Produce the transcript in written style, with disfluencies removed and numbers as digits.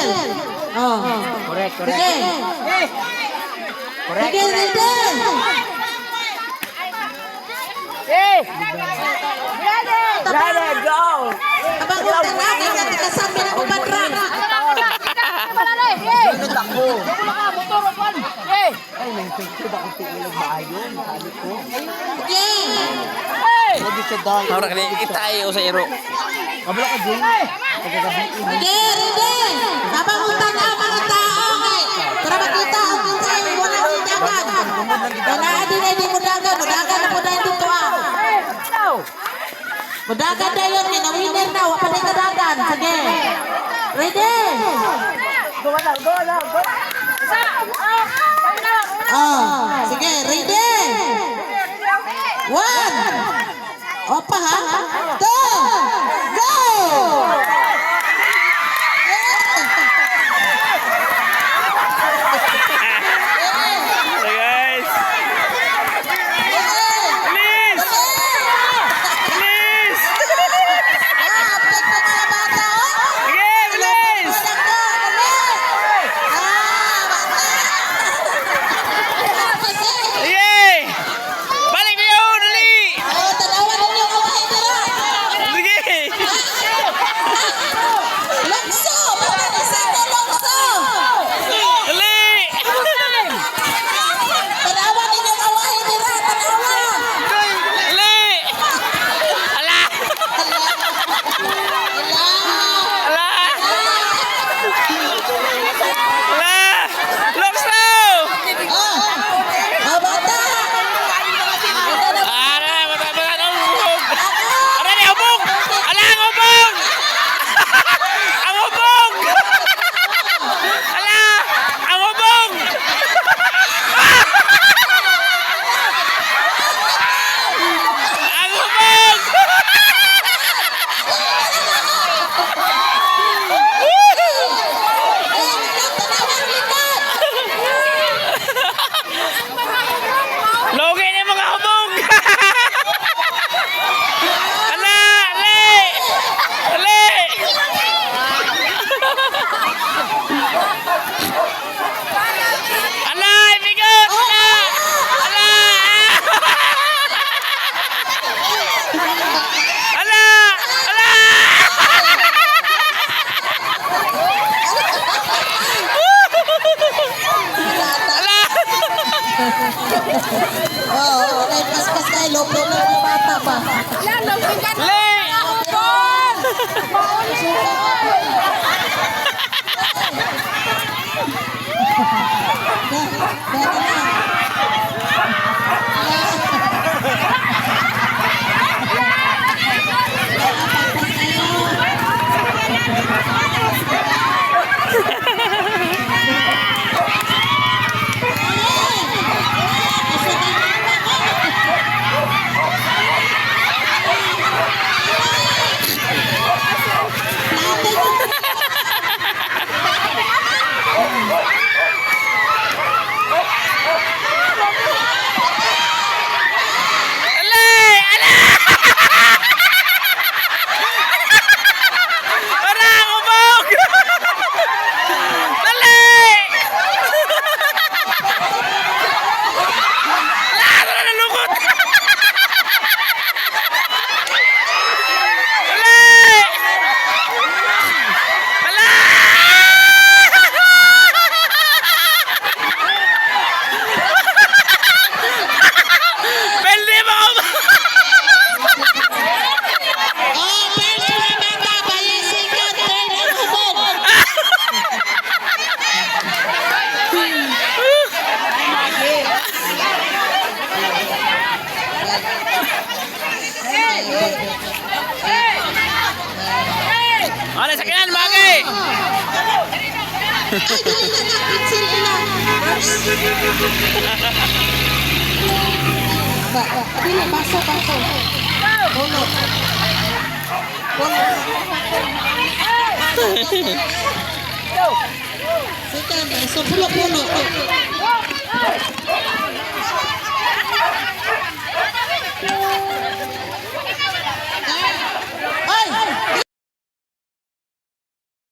Riddle. Oh. Correct, correct. Sige. Correct, Sige, Riddle. Ready, go! Kabangutan na, kasi kasabi na kumadra. Ano takbo? Eh! Ay, may picture ako tingin maayo. Sabi ko. Sige. Lagi sa dahil. Ahora kali kita ayo sa iro. Kabla ka dyan. Pagkagabiin. Sige, Riddle. Kabangutan na mga tao. Para makita ang pinsay, wala akong dagan. Wala din ay di mo dagan. Mudagan na po dahil dito Mudagan na yun, winner na. Wala pa na kadagan. Sige. Riddle. Go lang. Oh, sige, Riddle. 1. Opa ha? 2. Go! Hey guys. Please. Please. Update pa mga bata, oh. Sige, please. Sige. Balik niyo, dali. Sige. Dali. Dali. Ala. Ala. Ala. Looks now. Ara, mata-mata ang hubog. Ara ni hubog. Ala ang hubog. Ang hubog. Ala, ang hubog. Ang hubog. Logi ni mga hubog. Ala, ali. Ali. Ala, ibigot. Ala. Ala. Ala. Ala. Ala. Oh, okay, pas-pas tayo. Low problem ng bata pa. Le. Ano sakyan, bagay. Dili, masuk. Puno. Second, so puno.